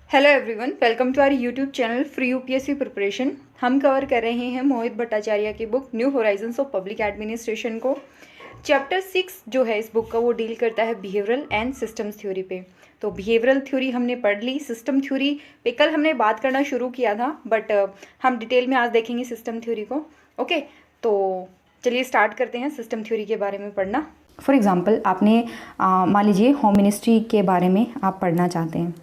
Hello everyone, welcome to our YouTube channel free UPSC preparation. हम cover कर रहे हैं मोहित भट्टाचार्य की book new horizons of public administration को। चैप्टर 6 जो है इस बुक का वो डील करता है बिहेवियरल एंड सिस्टम्स थ्योरी पे। तो बिहेवियरल थ्योरी हमने पढ़ ली, सिस्टम थ्योरी पे कल हमने बात करना शुरू किया था, बट हम डिटेल में आज देखेंगे सिस्टम थ्योरी को। ओके, तो चलिए स्टार्ट करते हैं सिस्टम थ्योरी के बारे में पढ़ना। फॉर एग्जाम्पल आपने मान लीजिए होम मिनिस्ट्री के बारे में आप पढ़ना चाहते हैं,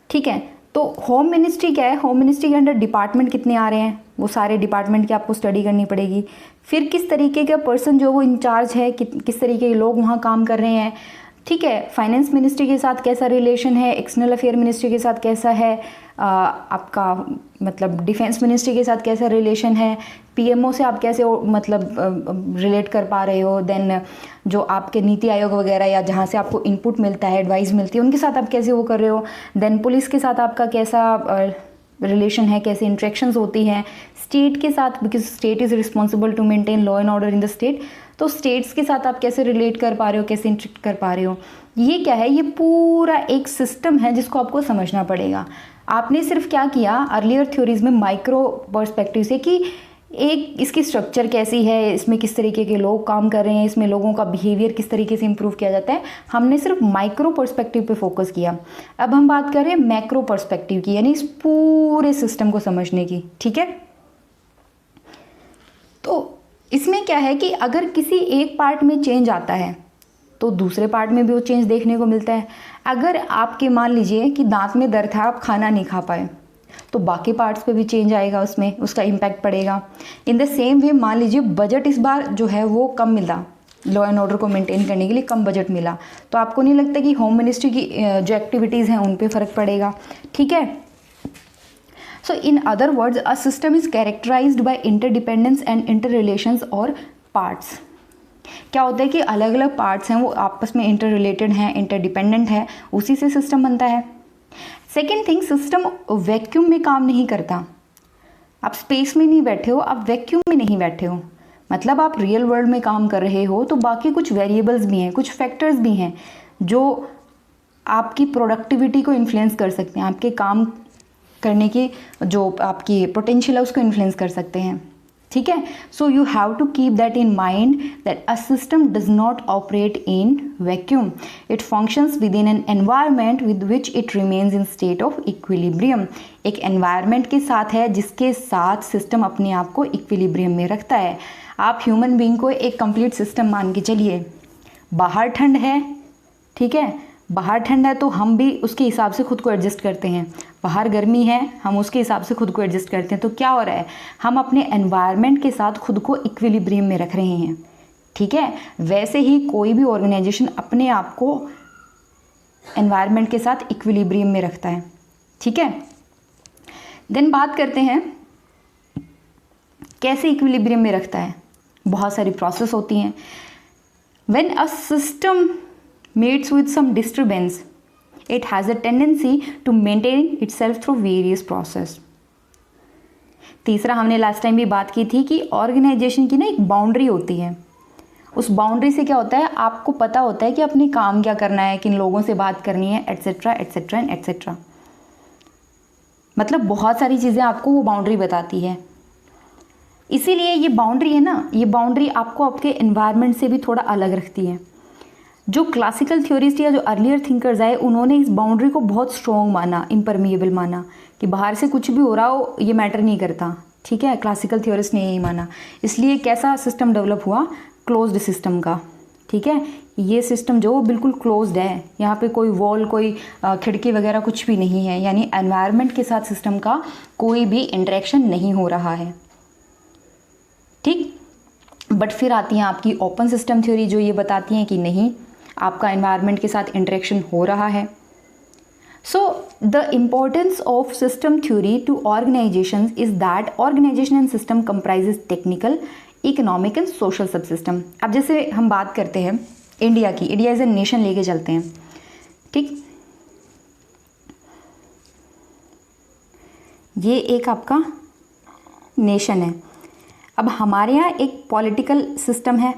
ठीक है। तो होम मिनिस्ट्री क्या है, होम मिनिस्ट्री के अंडर डिपार्टमेंट कितने आ रहे हैं, वो सारे डिपार्टमेंट की आपको स्टडी करनी पड़ेगी। फिर किस तरीके का पर्सन जो वो इंचार्ज है, किस तरीके के लोग वहाँ काम कर रहे हैं, ठीक है। फाइनेंस मिनिस्ट्री के साथ कैसा रिलेशन है, एक्सटर्नल अफेयर मिनिस्ट्री के साथ कैसा है, आपका मतलब डिफेंस मिनिस्ट्री के साथ कैसा रिलेशन है, पीएमओ से आप कैसे मतलब रिलेट कर पा रहे हो, देन जो आपके नीति आयोग वगैरह या जहाँ से आपको इनपुट मिलता है, एडवाइस मिलती है, उनके साथ आप कैसे वो कर रहे हो, देन पुलिस के साथ आपका कैसा रिलेशन है, कैसे इंट्रैक्शंस होती हैं, स्टेट के साथ, because state is responsible to maintain law and order in the state, तो स्टेट्स के साथ आप कैसे रिलेट कर पा रहे हो, कैसे इंटरेक्ट कर पा रहे हो। ये क्या है, ये पूरा एक सिस्टम है जिसको आपको समझना पड़ेगा। आपने सिर्फ क्या किया अर्लियर थ्योरीज में माइक्रो पर्सपेक्टिव से कि एक इसकी स्ट्रक्चर कैसी है, इसमें किस तरीके के लोग काम कर रहे हैं, इसमें लोगों का बिहेवियर किस तरीके से इंप्रूव किया जाता है, हमने सिर्फ माइक्रो पर्सपेक्टिव पे फोकस किया। अब हम बात कर रहे हैं मैक्रो पर्सपेक्टिव की, यानी इस पूरे सिस्टम को समझने की, ठीक है। तो इसमें क्या है कि अगर किसी एक पार्ट में चेंज आता है तो दूसरे पार्ट में भी वो चेंज देखने को मिलता है। अगर आपके मान लीजिए कि दांत में दर्द है, आप खाना नहीं खा पाए, तो बाकी पार्ट्स पे भी चेंज आएगा, उसमें उसका इम्पैक्ट पड़ेगा। इन द सेम वे मान लीजिए बजट इस बार जो है वो कम मिला, लॉ एंड ऑर्डर को मेंटेन करने के लिए कम बजट मिला, तो आपको नहीं लगता कि होम मिनिस्ट्री की जो एक्टिविटीज़ हैं उन पे फ़र्क पड़ेगा, ठीक है। So in other words a system is characterised by interdependence and interrelations और पार्ट्स। क्या होता है कि अलग अलग पार्ट्स हैं वो आपस में इंटर रिलेटेड हैं, इंटरडिपेंडेंट है, उसी से सिस्टम बनता है। सेकेंड थिंग, सिस्टम वैक्यूम में काम नहीं करता। आप स्पेस में नहीं बैठे हो, आप वैक्यूम में नहीं बैठे हो, मतलब आप रियल वर्ल्ड में काम कर रहे हो, तो बाकी कुछ वेरिएबल्स भी हैं, कुछ फैक्टर्स भी हैं जो आपकी प्रोडक्टिविटी को इन्फ्लुएंस कर सकते हैं, आपके काम करने की जो आपकी पोटेंशियल है उसको इन्फ्लुएंस कर सकते हैं, ठीक है। So you have to keep that in mind that a system does not operate in vacuum, it functions within an environment with which it remains in state of equilibrium. एक environment के साथ है जिसके साथ system अपने आप को equilibrium में रखता है। आप ह्यूमन बीइंग को एक कंप्लीट सिस्टम मान के चलिए। बाहर ठंड है, ठीक है, बाहर ठंड है तो हम भी उसके हिसाब से खुद को एडजस्ट करते हैं, बाहर गर्मी है हम उसके हिसाब से खुद को एडजस्ट करते हैं। तो क्या हो रहा है, हम अपने एनवायरनमेंट के साथ खुद को इक्विलिब्रियम में रख रहे हैं, ठीक है। वैसे ही कोई भी ऑर्गेनाइजेशन अपने आप को एनवायरनमेंट के साथ इक्विलिब्रियम में रखता है, ठीक है। देन बात करते हैं कैसे इक्विलिब्रियम में रखता है। बहुत सारी प्रोसेस होती हैं। When a system meets with some disturbance, it has a tendency to maintain itself through various process. तीसरा, हमने लास्ट टाइम भी बात की थी कि ऑर्गेनाइजेशन की ना एक बाउंड्री होती है। उस बाउंड्री से क्या होता है, आपको पता होता है कि अपने काम क्या करना है, किन लोगों से बात करनी है, एट्सेट्रा एट्सेट्रा एंड एट्सेट्रा। मतलब बहुत सारी चीज़ें आपको वो बाउंड्री बताती है। इसीलिए ये बाउंड्री है ना, ये बाउंड्री आपको आपके एनवायरनमेंट से भी थोड़ा अलग रखती है। जो क्लासिकल थ्योरिस्ट या जो अर्लियर थिंकर्स आए उन्होंने इस बाउंड्री को बहुत स्ट्रॉन्ग माना, इम्परमिएबल माना, कि बाहर से कुछ भी हो रहा हो ये मैटर नहीं करता, ठीक है। क्लासिकल थ्योरिस्ट ने यही माना। इसलिए कैसा सिस्टम डेवलप हुआ, क्लोज्ड सिस्टम का, ठीक है। ये सिस्टम जो बिल्कुल क्लोज्ड है, यहाँ पे कोई वॉल, कोई खिड़की वगैरह कुछ भी नहीं है, यानी एनवायरनमेंट के साथ सिस्टम का कोई भी इंटरेक्शन नहीं हो रहा है, ठीक। बट फिर आती है आपकी ओपन सिस्टम थ्योरी जो ये बताती हैं कि नहीं, आपका एनवायरनमेंट के साथ इंटरेक्शन हो रहा है। So the importance of system theory to organization is that organization and system comprises technical, economic and social sub system. अब जैसे हम बात करते हैं इंडिया की, इंडिया एज ए नेशन लेके चलते हैं, ठीक। ये एक आपका नेशन है। अब हमारे यहाँ एक पॉलिटिकल सिस्टम है,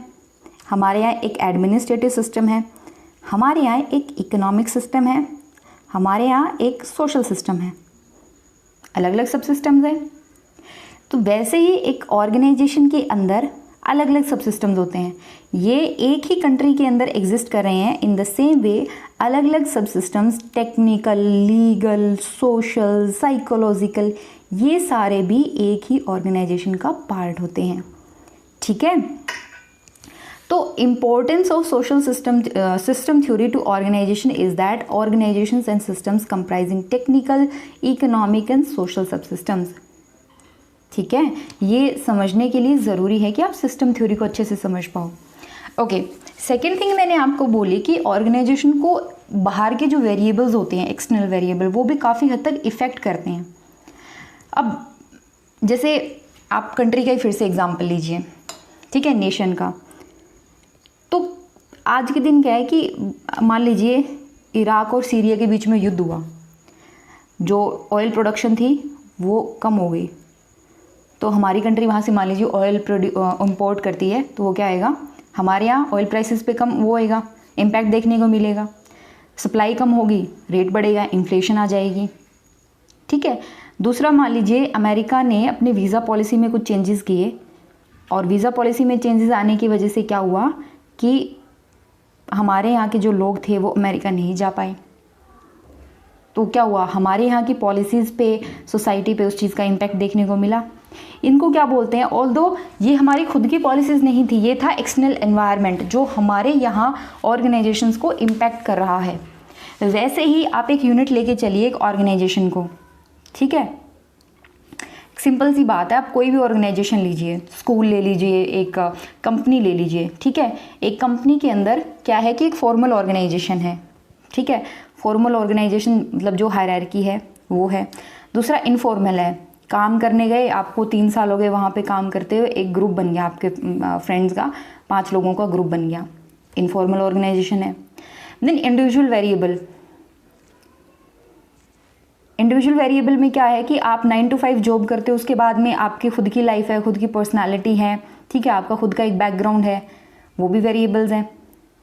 हमारे यहाँ एक एडमिनिस्ट्रेटिव सिस्टम है, हमारे यहाँ एक इकोनॉमिक सिस्टम है, हमारे यहाँ एक सोशल सिस्टम है, अलग अलग सब सिस्टम्स हैं। तो वैसे ही एक ऑर्गेनाइजेशन के अंदर अलग अलग सब सिस्टम्स होते हैं। ये एक ही कंट्री के अंदर एग्जिस्ट कर रहे हैं। इन द सेम वे अलग अलग सब systems, technical, legal, social, psychological, ये सारे भी एक ही ऑर्गेनाइजेशन का पार्ट होते हैं। ठीक है। तो importance of social system theory to organization is that organizations and systems comprising technical, economic and social sub systems. ठीक है, ये समझने के लिए ज़रूरी है कि आप सिस्टम थ्योरी को अच्छे से समझ पाओ। ओके, सेकेंड थिंग मैंने आपको बोली कि ऑर्गेनाइजेशन को बाहर के जो वेरिएबल्स होते हैं, एक्सटर्नल वेरिएबल, वो भी काफ़ी हद तक इफ़ेक्ट करते हैं। अब जैसे आप कंट्री का ही फिर से एग्जांपल लीजिए, ठीक है, नेशन का। तो आज के दिन क्या है कि मान लीजिए इराक और सीरिया के बीच में युद्ध हुआ, जो ऑयल प्रोडक्शन थी वो कम हो गई, तो हमारी कंट्री वहाँ से मान लीजिए ऑयल इंपोर्ट करती है, तो वो क्या आएगा, हमारे यहाँ ऑयल प्राइसेस पे कम वो आएगा, इम्पैक्ट देखने को मिलेगा। सप्लाई कम होगी, रेट बढ़ेगा, इन्फ्लेशन आ जाएगी। ठीक है। दूसरा, मान लीजिए अमेरिका ने अपने वीज़ा पॉलिसी में कुछ चेंजेस किए, और वीज़ा पॉलिसी में चेंजेस आने की वजह से क्या हुआ कि हमारे यहाँ के जो लोग थे वो अमेरिका नहीं जा पाए। तो क्या हुआ, हमारे यहाँ की पॉलिसीज़ पे, सोसाइटी पे उस चीज़ का इम्पैक्ट देखने को मिला। इनको क्या बोलते हैं, ऑल्दो ये हमारी खुद की पॉलिसीज़ नहीं थी, ये था एक्सटर्नल एनवायरनमेंट जो हमारे यहाँ ऑर्गेनाइजेशंस को इम्पैक्ट कर रहा है। वैसे ही आप एक यूनिट लेके चलिए एक ऑर्गेनाइजेशन को। ठीक है, सिंपल सी बात है, आप कोई भी ऑर्गेनाइजेशन लीजिए, स्कूल ले लीजिए, एक कंपनी ले लीजिए। ठीक है, एक कंपनी के अंदर क्या है कि एक फॉर्मल ऑर्गेनाइजेशन है। ठीक है, फॉर्मल ऑर्गेनाइजेशन मतलब जो हायरार्की है वो है। दूसरा इनफॉर्मल है, काम करने गए, आपको 3 साल हो गए वहाँ पे काम करते हुए, एक ग्रुप बन गया आपके फ्रेंड्स का, 5 लोगों का ग्रुप बन गया, इनफॉर्मल ऑर्गेनाइजेशन है। Then individual variable, individual variable में क्या है कि आप 9 to 5 जॉब करते हो, उसके बाद में आपकी खुद की लाइफ है, खुद की पर्सनालिटी है। ठीक है, आपका खुद का एक बैकग्राउंड है, वो भी वेरिएबल्स हैं।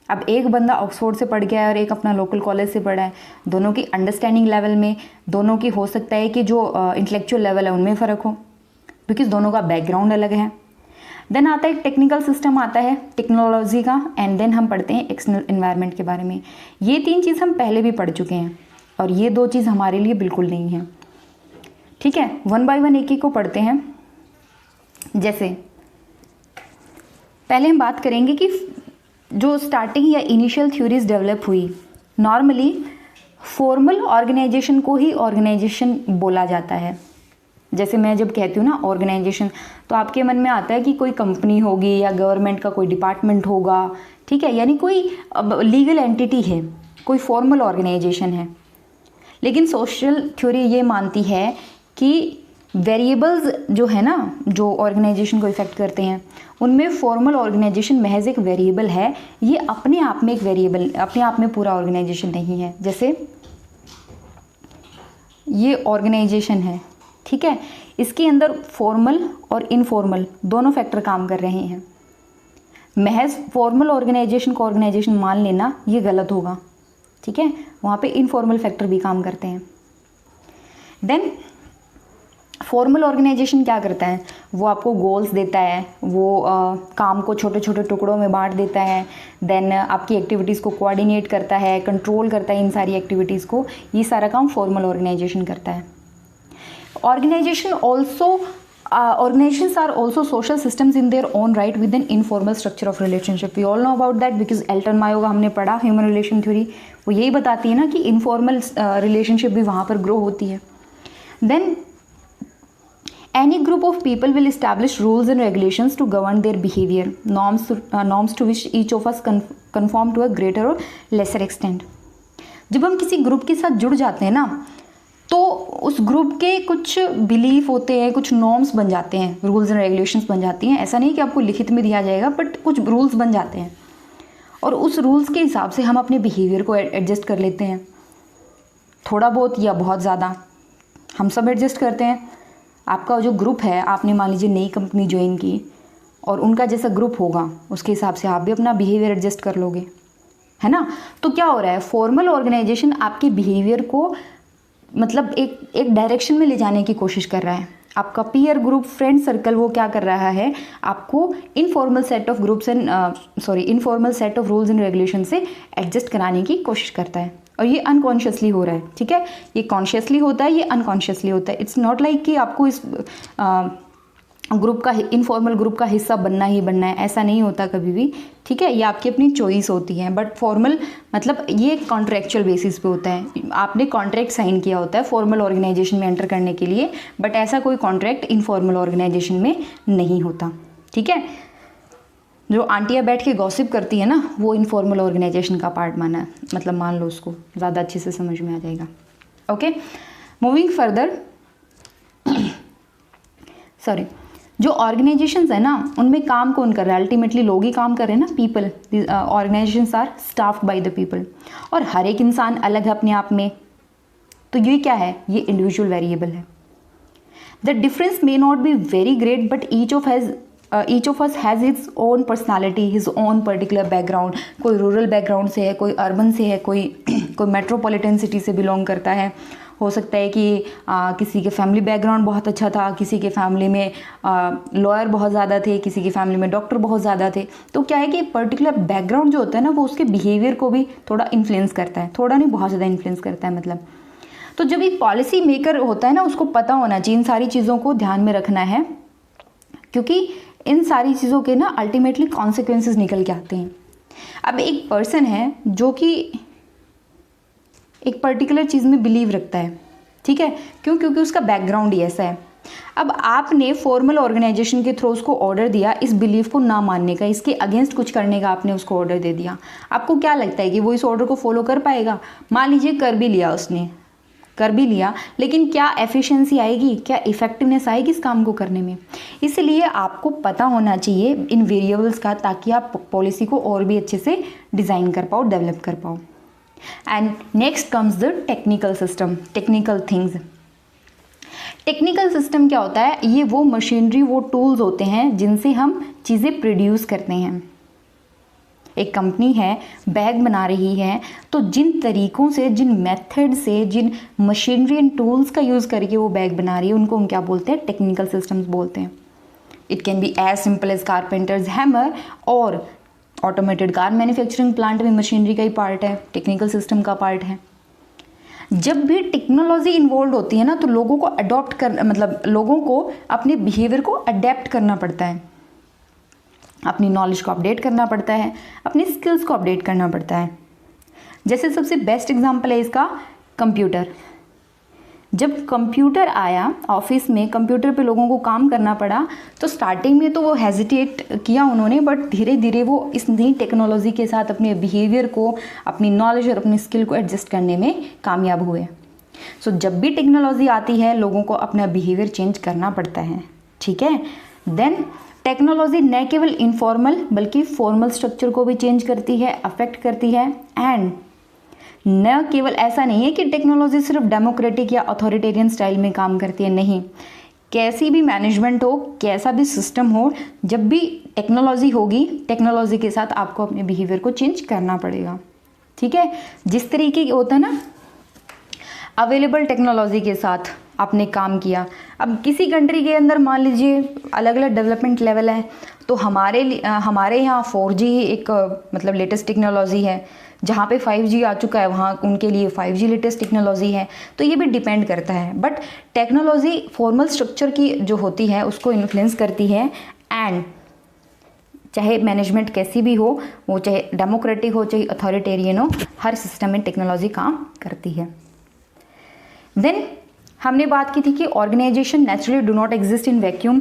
अब एक बंदा ऑक्सफोर्ड से पढ़ गया है और एक अपना लोकल कॉलेज से पढ़ा है, दोनों की अंडरस्टैंडिंग लेवल में, दोनों की हो सकता है कि जो इंटेलेक्चुअल लेवल है उनमें फ़र्क हो, बिकॉज दोनों का बैकग्राउंड अलग है। देन आता है एक टेक्निकल सिस्टम आता है टेक्नोलॉजी का, एंड देन हम पढ़ते हैं एक्सटर्नल एनवायरनमेंट के बारे में। ये 3 चीज़ हम पहले भी पढ़ चुके हैं, और ये 2 चीज़ हमारे लिए बिल्कुल नहीं है। ठीक है, 1 by 1 एक एक को पढ़ते हैं। जैसे पहले हम बात करेंगे कि जो स्टार्टिंग या इनिशियल थ्योरीज डेवलप हुई, नॉर्मली फॉर्मल ऑर्गेनाइजेशन को ही ऑर्गेनाइजेशन बोला जाता है। जैसे मैं जब कहती हूँ ना ऑर्गेनाइजेशन, तो आपके मन में आता है कि कोई कंपनी होगी या गवर्नमेंट का कोई डिपार्टमेंट होगा। ठीक है, यानी कोई लीगल एंटिटी है, कोई फॉर्मल ऑर्गेनाइजेशन है। लेकिन सोशल थ्योरी ये मानती है कि वेरिएबल्स जो है ना, जो ऑर्गेनाइजेशन को इफेक्ट करते हैं, उनमें फॉर्मल ऑर्गेनाइजेशन महज एक वेरिएबल है, ये अपने आप में एक वेरिएबल, अपने आप में पूरा ऑर्गेनाइजेशन नहीं है। जैसे ये ऑर्गेनाइजेशन है, ठीक है, इसके अंदर फॉर्मल और इनफॉर्मल दोनों फैक्टर काम कर रहे हैं। महज फॉर्मल ऑर्गेनाइजेशन को ऑर्गेनाइजेशन मान लेना ये गलत होगा। ठीक है, वहाँ पे इनफॉर्मल फैक्टर भी काम करते हैं। देन फॉर्मल ऑर्गेनाइजेशन क्या करता है, वो आपको गोल्स देता है, वो काम को छोटे छोटे टुकड़ों में बांट देता है, देन आपकी एक्टिविटीज़ को कोऑर्डिनेट करता है, कंट्रोल करता है इन सारी एक्टिविटीज़ को। ये सारा काम फॉर्मल ऑर्गेनाइजेशन करता है। Organizations are also social systems in their own right with an informal structure of relationship. We all know about that because Elton Mayo का हमने पढ़ा ह्यूमन रिलेशन थ्योरी, वो यही बताती है ना कि इनफॉर्मल रिलेशनशिप भी वहाँ पर ग्रो होती है। Then any group of people will establish rules and regulations to govern their behavior, norms to which each of us conform to a greater or lesser extent. जब हम किसी ग्रुप के साथ जुड़ जाते हैं ना, तो उस ग्रुप के कुछ बिलीफ होते हैं, कुछ नॉर्म्स बन जाते हैं, रूल्स एंड रेगुलेशंस बन जाती हैं। ऐसा नहीं कि आपको लिखित में दिया जाएगा, बट कुछ रूल्स बन जाते हैं, और उस रूल्स के हिसाब से हम अपने बिहेवियर को एडजस्ट कर लेते हैं। थोड़ा बहुत या बहुत ज़्यादा हम सब एडजस्ट करते हैं। आपका जो ग्रुप है, आपने मान लीजिए नई कंपनी ज्वाइन की, और उनका जैसा ग्रुप होगा उसके हिसाब से आप भी अपना बिहेवियर एडजस्ट कर लोगे, है ना। तो क्या हो रहा है, फॉर्मल ऑर्गेनाइजेशन आपके बिहेवियर को मतलब एक डायरेक्शन में ले जाने की कोशिश कर रहा है। आपका पीयर ग्रुप, फ्रेंड सर्कल, वो क्या कर रहा है, आपको informal set of groups and informal set of rules and regulation से एडजस्ट कराने की कोशिश करता है, और ये अनकॉन्शियसली हो रहा है। ठीक है, ये कॉन्शियसली होता है, ये अनकॉन्शियसली होता है। इट्स नॉट लाइक कि आपको इस ग्रुप का, इनफॉर्मल ग्रुप का हिस्सा बनना ही बनना है, ऐसा नहीं होता कभी भी। ठीक है, ये आपकी अपनी चॉइस होती है। बट फॉर्मल मतलब ये कॉन्ट्रेक्चुअल बेसिस पे होता है, आपने कॉन्ट्रैक्ट साइन किया होता है फॉर्मल ऑर्गेनाइजेशन में एंटर करने के लिए, बट ऐसा कोई कॉन्ट्रैक्ट इनफॉर्मल ऑर्गेनाइजेशन में नहीं होता। ठीक है, जो आंटियाँ बैठ के गॉसिप करती है ना, वो इनफॉर्मल ऑर्गेनाइजेशन का पार्ट माना, मतलब मान लो उसको, ज़्यादा अच्छे से समझ में आ जाएगा। ओके, मूविंग फर्दर, सॉरी, जो ऑर्गेनाइजेशंस है ना, उनमें काम कौन कर रहा है, अल्टीमेटली लोग ही काम कर रहे हैं ना, people. Organizations are staffed by the people, और हर एक इंसान अलग है अपने आप में। तो ये क्या है, ये इंडिविजुअल वेरिएबल है। The difference may not be very great, but each of us has his own personality, his own particular background. कोई रूरल बैकग्राउंड से है, कोई अर्बन से है, कोई मेट्रोपॉलिटन सिटी से बिलोंग करता है। हो सकता है कि किसी के फैमिली बैकग्राउंड बहुत अच्छा था, किसी के फैमिली में लॉयर बहुत ज़्यादा थे, किसी की फैमिली में डॉक्टर बहुत ज़्यादा थे। तो क्या है कि पर्टिकुलर बैकग्राउंड जो होता है ना, वो उसके बिहेवियर को भी थोड़ा इन्फ्लुएंस करता है, थोड़ा नहीं बहुत ज़्यादा इन्फ्लुएंस करता है मतलब। तो जब एक पॉलिसी मेकर होता है ना, उसको पता होना चाहिए इन सारी चीज़ों को ध्यान में रखना है, क्योंकि इन सारी चीज़ों के ना अल्टीमेटली कॉन्सिक्वेंसेस निकल के आते हैं। अब एक पर्सन है जो कि एक पर्टिकुलर चीज़ में बिलीव रखता है, ठीक है, क्योंकि उसका बैकग्राउंड ही ऐसा है। अब आपने फॉर्मल ऑर्गेनाइजेशन के थ्रू उसको ऑर्डर दिया इस बिलीफ को ना मानने का, इसके अगेंस्ट कुछ करने का, आपने उसको ऑर्डर दे दिया। आपको क्या लगता है कि वो इस ऑर्डर को फॉलो कर पाएगा? मान लीजिए कर भी लिया उसने, कर भी लिया, लेकिन क्या एफिशिएंसी आएगी, क्या इफेक्टिवनेस आएगी इस काम को करने में? इसलिए आपको पता होना चाहिए इन वेरिएबल्स का, ताकि आप पॉलिसी को और भी अच्छे से डिज़ाइन कर पाओ, डेवलप कर पाओ। And next comes the technical system, technical things. Technical system क्या होता है? ये वो मशीनरी, वो टूल्स होते हैं जिनसे हम चीज़ें प्रोड्यूस करते हैं। एक कंपनी है, बैग बना रही है, तो जिन तरीकों से, जिन मेथड से, जिन मशीनरी एंड टूल्स का यूज़ करके वो बैग बना रही है, उनको हम क्या बोलते हैं? टेक्निकल सिस्टम्स बोलते हैं। It can be as simple as carpenters hammer, और ऑटोमेटेड कार मैन्युफैक्चरिंग प्लांट में मशीनरी का ही पार्ट है, टेक्निकल सिस्टम का पार्ट है। जब भी टेक्नोलॉजी इन्वॉल्व होती है ना, तो लोगों को अडॉप्ट कर, मतलब लोगों को अपने बिहेवियर को अडेप्ट करना पड़ता है, अपनी नॉलेज को अपडेट करना पड़ता है, अपनी स्किल्स को अपडेट करना पड़ता है। जैसे सबसे बेस्ट एग्जांपल है इसका कंप्यूटर। जब कंप्यूटर आया ऑफिस में, कंप्यूटर पे लोगों को काम करना पड़ा, तो स्टार्टिंग में तो वो हेजिटेट किया उन्होंने, बट धीरे धीरे वो इस नई टेक्नोलॉजी के साथ अपने बिहेवियर को, अपनी नॉलेज और अपनी स्किल को एडजस्ट करने में कामयाब हुए। सो जब भी टेक्नोलॉजी आती है, लोगों को अपना बिहेवियर चेंज करना पड़ता है, ठीक है। देन टेक्नोलॉजी न केवल इनफॉर्मल बल्कि फॉर्मल स्ट्रक्चर को भी चेंज करती है, अफेक्ट करती है। एंड न केवल ऐसा नहीं है कि टेक्नोलॉजी सिर्फ डेमोक्रेटिक या अथॉरिटेरियन स्टाइल में काम करती है, नहीं, कैसी भी मैनेजमेंट हो, कैसा भी सिस्टम हो, जब भी टेक्नोलॉजी होगी, टेक्नोलॉजी के साथ आपको अपने बिहेवियर को चेंज करना पड़ेगा, ठीक है। जिस तरीके होता है ना, अवेलेबल टेक्नोलॉजी के साथ आपने काम किया। अब किसी कंट्री के अंदर मान लीजिए अलग अलग डेवलपमेंट लेवल है, तो हमारे यहाँ 4G एक मतलब लेटेस्ट टेक्नोलॉजी है, जहाँ पे 5G आ चुका है वहाँ उनके लिए 5G लेटेस्ट टेक्नोलॉजी है। तो ये भी डिपेंड करता है, बट टेक्नोलॉजी फॉर्मल स्ट्रक्चर की जो होती है उसको इन्फ्लुएंस करती है। एंड चाहे मैनेजमेंट कैसी भी हो, वो चाहे डेमोक्रेटिक हो चाहे अथॉरिटेरियन हो, हर सिस्टम में टेक्नोलॉजी काम करती है। देन हमने बात की थी कि organization naturally do not exist in vacuum.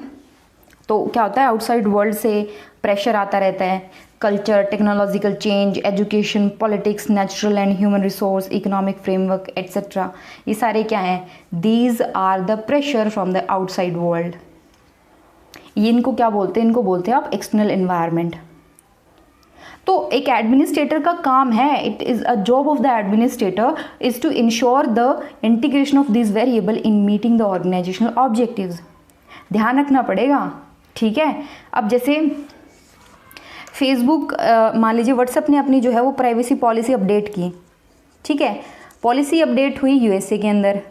तो क्या होता है, आउटसाइड वर्ल्ड से प्रेशर आता रहता है, culture, technological change, education, politics, natural and human resource, economic framework etcetera, ये सारे क्या हैं? These are the pressure from the outside world. ये इनको क्या बोलते हैं? इनको बोलते हैं आप एक्सटर्नल एनवायरनमेंट। तो एक एडमिनिस्ट्रेटर का काम है, it is a job of the administrator is to ensure the integration of this variable in meeting the organizational objectives. ध्यान रखना पड़ेगा, ठीक है। अब जैसे फेसबुक मान लीजिए व्हाट्सएप ने अपनी जो है वो प्राइवेसी पॉलिसी अपडेट की, ठीक है, पॉलिसी अपडेट हुई यूएसए के अंदर,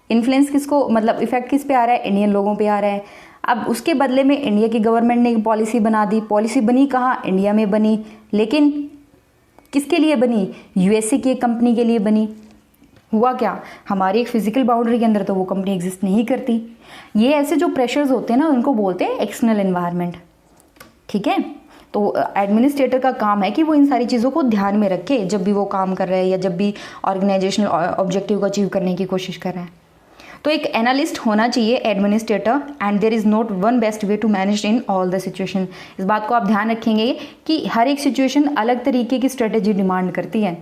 इन्फ्लुएंस किसको, मतलब इफेक्ट किस पे आ रहा है, इंडियन लोगों पे आ रहा है। अब उसके बदले में इंडिया की गवर्नमेंट ने एक पॉलिसी बना दी, पॉलिसी बनी कहाँ, इंडिया में बनी, लेकिन किसके लिए बनी, यूएसए की एक कंपनी के लिए बनी। हुआ क्या, हमारी एक फिजिकल बाउंड्री के अंदर तो वो कंपनी एग्जिस्ट नहीं करती। ये ऐसे जो प्रेशर्स होते हैं ना उनको बोलते हैं एक्सटर्नल एनवायरनमेंट, ठीक है। तो एडमिनिस्ट्रेटर का काम है कि वो इन सारी चीज़ों को ध्यान में रखे जब भी वो काम कर रहे हैं या जब भी ऑर्गेनाइजेशनल ऑब्जेक्टिव को अचीव करने की कोशिश कर रहे हैं। तो एक एनालिस्ट होना चाहिए administrator, and there is not one best way to manage in all the situation. इस बात को आप ध्यान रखेंगे कि हर एक सिचुएशन अलग तरीके की स्ट्रेटेजी डिमांड करती है।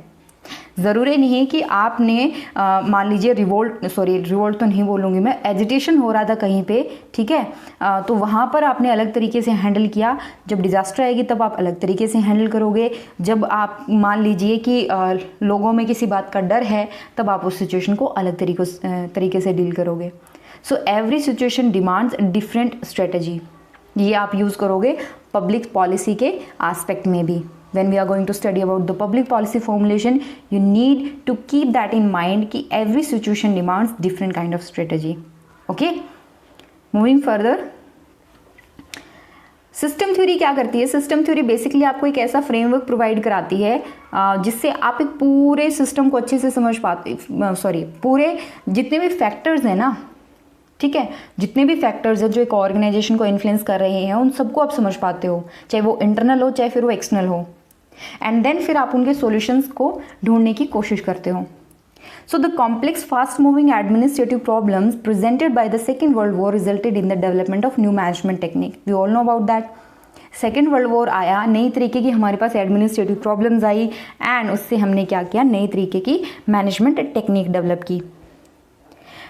ज़रूरी नहीं है कि आपने मान लीजिए रिवोल्ट तो नहीं बोलूँगी मैं, एजिटेशन हो रहा था कहीं पे, ठीक है, तो वहाँ पर आपने अलग तरीके से हैंडल किया। जब डिज़ास्टर आएगी तब आप अलग तरीके से हैंडल करोगे। जब आप मान लीजिए कि लोगों में किसी बात का डर है तब आप उस सिचुएशन को अलग तरीके से डील करोगे। So every situation demands different strategy. ये आप यूज़ करोगे पब्लिक पॉलिसी के एस्पेक्ट में भी। When we are going to study about the public policy formulation, you need to keep that in mind कि every situation demands different kind of strategy. Okay? Moving further, system theory क्या करती है? System theory basically आपको एक ऐसा framework provide कराती है जिससे आप एक पूरे सिस्टम को अच्छे से समझ पाते, पूरे जितने भी फैक्टर्स हैं ना, ठीक है, जितने भी फैक्टर्स हैं जो एक ऑर्गेनाइजेशन को इन्फ्लुएंस कर रहे हैं उन सबको आप समझ पाते हो, चाहे वो इंटरनल हो चाहे फिर वो एक्सटर्नल हो, एंड देन फिर आप उनके सॉल्यूशंस को ढूंढने की कोशिश करते हो। So the complex fast moving administrative problems presented by the second world war resulted in the development of new management technique. We all know about that. Second world war आया, नई तरीके की हमारे पास एडमिनिस्ट्रेटिव प्रॉब्लम्स आई, and उससे हमने क्या किया, नई तरीके की मैनेजमेंट टेक्निक डेवलप की।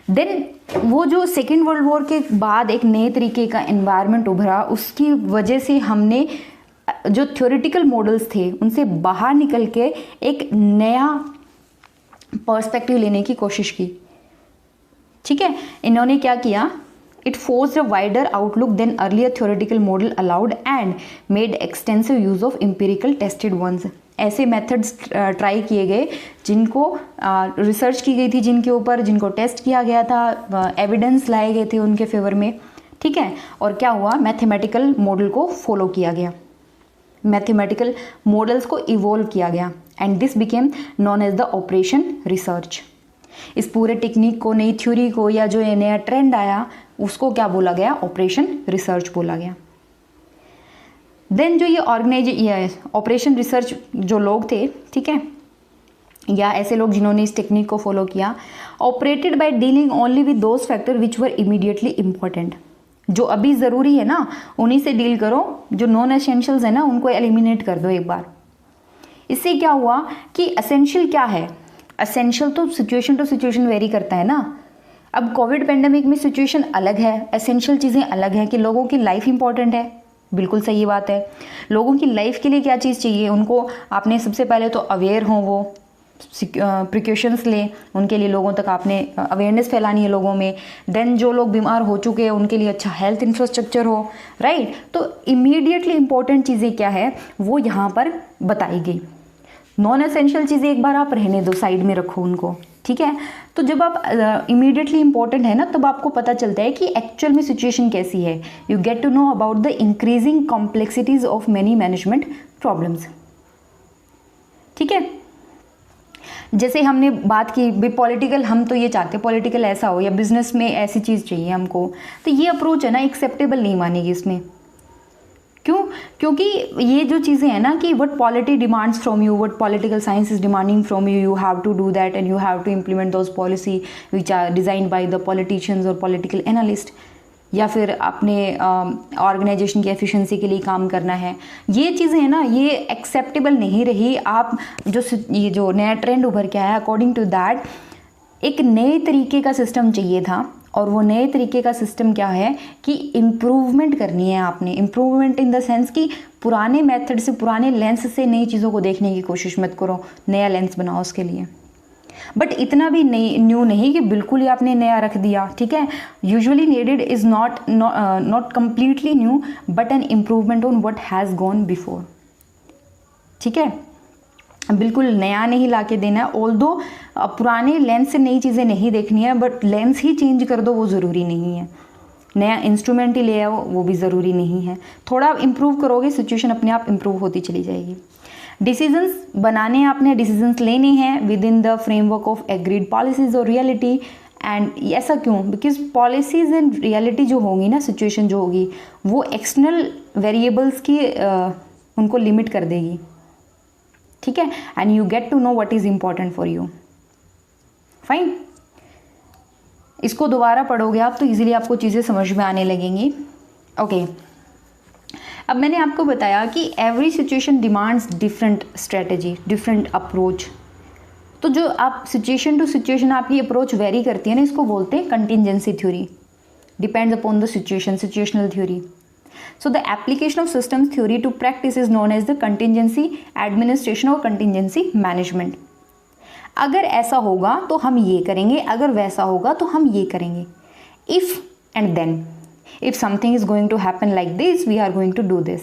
देन वो जो सेकेंड वर्ल्ड वॉर के बाद एक नए तरीके का एनवायरनमेंट उभरा, उसकी वजह से हमने जो थ्योरेटिकल मॉडल्स थे उनसे बाहर निकल के एक नया पर्सपेक्टिव लेने की कोशिश की, ठीक है। इन्होंने क्या किया, it forced a wider outlook than earlier theoretical model allowed and made extensive use of empirical tested ones. ऐसे मेथड्स ट्राई किए गए जिनको रिसर्च की गई थी, जिनके ऊपर जिनको टेस्ट किया गया था, एविडेंस लाए गए थे उनके फेवर में, ठीक है। और क्या हुआ, मैथमेटिकल मॉडल को फॉलो किया गया, मैथमेटिकल मॉडल्स को इवॉल्व किया गया, and this became known as the operation research. इस पूरे टेक्निक को, नई थ्योरी को, या जो ये नया ट्रेंड आया उसको क्या बोला गया, ऑपरेशन रिसर्च बोला गया। देन जो ये ऑपरेशन रिसर्च जो लोग थे, ठीक है, या ऐसे लोग जिन्होंने इस टेक्निक को फॉलो किया, operated by dealing only with those factor which were immediately important. जो अभी ज़रूरी है ना उन्हीं से डील करो, जो नॉन एसेंशियल्स है ना उनको एलिमिनेट कर दो एक बार। इससे क्या हुआ कि एसेंशियल क्या है, एसेंशियल तो सिचुएशन वेरी करता है ना। अब कोविड पेंडेमिक में सिचुएशन अलग है, एसेंशियल चीज़ें अलग हैं कि लोगों की लाइफ इंपॉर्टेंट है, बिल्कुल सही बात है। लोगों की लाइफ के लिए क्या चीज़ चाहिए उनको, आपने सबसे पहले तो अवेयर हो, वो प्रिकॉशंस लें, उनके लिए लोगों तक आपने अवेयरनेस फैलानी है लोगों में। देन जो लोग बीमार हो चुके हैं उनके लिए अच्छा हेल्थ इंफ्रास्ट्रक्चर हो, राइट। तो इमीडिएटली इंपॉर्टेंट चीज़ें क्या है वो यहाँ पर बताई गई। नॉन एसेंशियल चीज़ें एक बार आप रहने दो, साइड में रखो उनको, ठीक है। तो जब आप इमीडिएटली इंपॉर्टेंट है ना तब आपको पता चलता है कि एक्चुअल में सिचुएशन कैसी है। You get to know about the increasing complexities of many management problems, ठीक है। जैसे हमने बात की भी पॉलिटिकल, हम तो ये चाहते हैं पॉलिटिकल ऐसा हो, या बिजनेस में ऐसी चीज़ चाहिए हमको, तो ये अप्रोच है ना एक्सेप्टेबल नहीं मानेगी इसमें। क्यों? क्योंकि ये जो चीज़ें हैं ना कि what polity demands from you, what political science is demanding from you, you have to do that and you have to implement those policy which are design by the politicians और पॉलिटिकल एनालिस्ट, या फिर अपने organisation की efficiency के लिए काम करना है। ये चीज़ें हैं ना ये एक्सेप्टेबल नहीं रही। आप ये जो नया ट्रेंड उभर के आया, अकॉर्डिंग टू दैट एक नए तरीके का सिस्टम चाहिए था, और वो नए तरीके का सिस्टम क्या है कि इम्प्रूवमेंट करनी है आपने। इम्प्रूवमेंट इन द सेंस कि पुराने मेथड से, पुराने लेंस से नई चीज़ों को देखने की कोशिश मत करो, नया लेंस बनाओ उसके लिए। बट इतना भी नहीं न्यू नहीं कि बिल्कुल ही आपने नया रख दिया, ठीक है। Usually needed is not completely new but an improvement on what has gone before, ठीक है। बिल्कुल नया नहीं ला के देना है, ऑल्दो पुराने लेंस से नई चीज़ें नहीं देखनी है, बट लेंस ही चेंज कर दो वो ज़रूरी नहीं है, नया इंस्ट्रूमेंट ही ले आओ वो भी ज़रूरी नहीं है। थोड़ा आप इम्प्रूव करोगे, सिचुएशन अपने आप इम्प्रूव होती चली जाएगी। डिसीजंस बनाने, आपने डिसीजंस लेने हैं with in the framework of agreed policies और रियलिटी। एंड ऐसा क्यों? बिकॉज पॉलिसीज एंड रियलिटी जो होगी ना, सिचुएशन जो होगी वो एक्सटर्नल वेरिएबल्स की उनको लिमिट कर देगी, ठीक है। And you get to know what is important for you, fine. इसको दोबारा पढ़ोगे आप तो इजीली आपको चीज़ें समझ में आने लगेंगी, ओके। अब मैंने आपको बताया कि every situation demands different strategy, different approach. तो जो आप सिचुएशन टू सिचुएशन आपकी अप्रोच वेरी करती है ना, इसको बोलते हैं contingency theory, depends upon the situation, situational theory. So the application of systems theory to practice is known as the contingency administration or contingency management. अगर ऐसा होगा तो हम ये करेंगे, अगर वैसा होगा तो हम ये करेंगे। If and then, if something is going to happen like this, we are going to do this.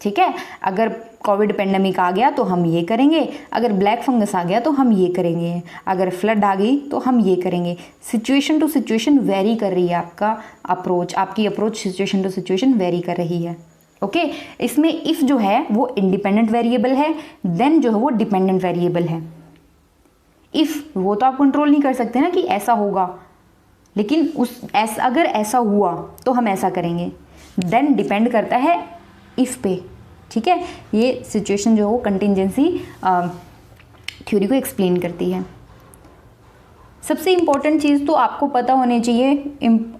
ठीक है, अगर कोविड पेंडेमिक आ गया तो हम ये करेंगे, अगर ब्लैक फंगस आ गया तो हम ये करेंगे, अगर फ्लड आ गई तो हम ये करेंगे। सिचुएशन टू सिचुएशन वेरी कर रही है आपका अप्रोच, आपकी approach situation to situation vary कर रही है, ओके। इसमें इफ़ जो है वो इंडिपेंडेंट वेरिएबल है, देन जो है वो डिपेंडेंट वेरिएबल है। इफ़ वो तो आप कंट्रोल नहीं कर सकते ना कि ऐसा होगा, लेकिन अगर ऐसा हुआ तो हम ऐसा करेंगे। देन डिपेंड करता है इफ़ पे, ठीक है। ये सिचुएशन जो है वो कंटिजेंसी थ्योरी को एक्सप्लेन करती है। सबसे इम्पॉर्टेंट चीज़ तो आपको पता होनी चाहिए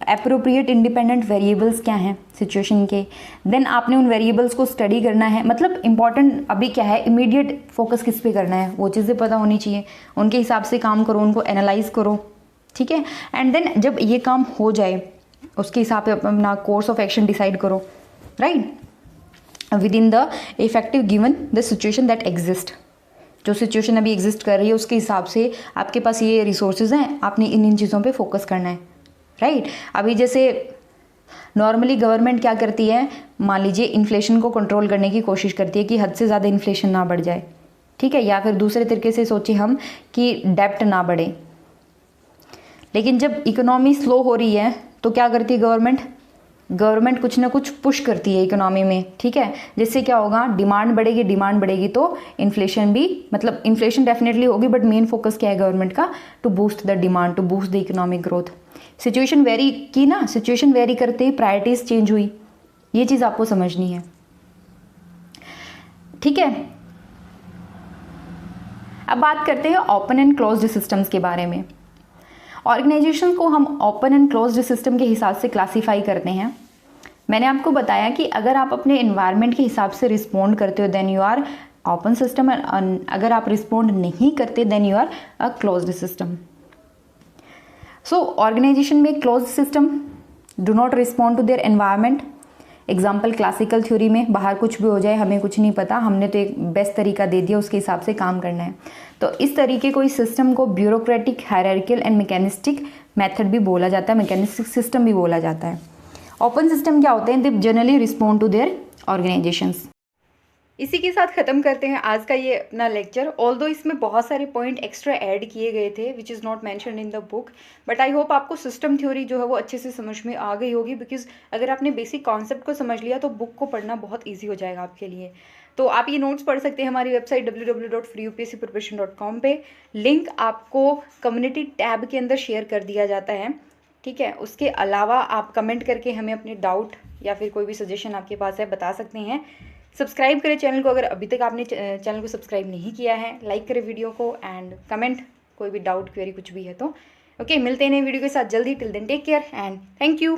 एप्रोप्रिएट इंडिपेंडेंट वेरिएबल्स क्या हैं सिचुएशन के। देन आपने उन वेरिएबल्स को स्टडी करना है, मतलब इम्पॉर्टेंट अभी क्या है, इमीडिएट फोकस किस पे करना है वो चीज़ें पता होनी चाहिए, उनके हिसाब से काम करो, उनको एनालाइज करो, ठीक है। एंड देन जब ये काम हो जाए उसके हिसाब से अपना कोर्स ऑफ एक्शन डिसाइड करो, right, with in the effective given the situation that exist. जो सिचुएशन अभी एग्जिस्ट कर रही है उसके हिसाब से आपके पास ये रिसोर्सेज हैं, आपने इन चीज़ों पे फोकस करना है, राइट। अभी जैसे नॉर्मली गवर्नमेंट क्या करती है, मान लीजिए इन्फ्लेशन को कंट्रोल करने की कोशिश करती है कि हद से ज़्यादा इन्फ्लेशन ना बढ़ जाए, ठीक है, या फिर दूसरे तरीके से सोचे हम कि डेप्ट ना बढ़े। लेकिन जब इकोनॉमी स्लो हो रही है तो क्या करती है गवर्नमेंट कुछ ना कुछ पुश करती है इकोनॉमी में, ठीक है। जिससे क्या होगा, डिमांड बढ़ेगी तो इन्फ्लेशन भी, मतलब इन्फ्लेशन डेफिनेटली होगी, बट मेन फोकस क्या है गवर्नमेंट का, to boost the demand, to boost the economic growth. Situation vary की ना, सिचुएशन वेरी करते ही प्रायोरिटीज चेंज हुई, ये चीज़ आपको समझनी है, ठीक है। अब बात करते हैं ओपन एंड क्लोज्ड सिस्टम्स के बारे में। ऑर्गेनाइजेशन को हम ओपन एंड क्लोज्ड सिस्टम के हिसाब से क्लासीफाई करते हैं। मैंने आपको बताया कि अगर आप अपने एनवायरनमेंट के हिसाब से रिस्पोंड करते हो then you are open system, अगर आप रिस्पोंड नहीं करते then you are a closed system. So organisation में closed system do not respond to their environment. Example classical theory में बाहर कुछ भी हो जाए हमें कुछ नहीं पता, हमने तो एक बेस्ट तरीका दे दिया, उसके हिसाब से काम करना है। तो इस तरीके को, इस सिस्टम को bureaucratic, hierarchical and mechanistic method भी बोला जाता है, मैकेनिस्टिक सिस्टम भी बोला जाता है। ओपन सिस्टम क्या होते हैं, they generally respond to their organisations. इसी के साथ ख़त्म करते हैं आज का ये अपना लेक्चर। ऑल्दो इसमें बहुत सारे पॉइंट एक्स्ट्रा ऐड किए गए थे which is not mentioned in the book, but I hope आपको सिस्टम थ्योरी जो है वो अच्छे से समझ में आ गई होगी, बिकॉज अगर आपने बेसिक कॉन्सेप्ट को समझ लिया तो बुक को पढ़ना बहुत ईजी हो जाएगा आपके लिए। तो आप ये नोट्स पढ़ सकते हैं हमारी वेबसाइट www.freeupscpreparation.com पे। लिंक आपको कम्युनिटी टैब के अंदर शेयर कर दिया जाता है, ठीक है। उसके अलावा आप कमेंट करके हमें अपने डाउट या फिर कोई भी सजेशन आपके पास है बता सकते हैं। सब्सक्राइब करें चैनल को अगर अभी तक आपने चैनल को सब्सक्राइब नहीं किया है, लाइक करें वीडियो को एंड कमेंट कोई भी डाउट क्वेरी कुछ भी है तो। ओके, मिलते हैं नए वीडियो के साथ जल्दी। Till then take care and thank you.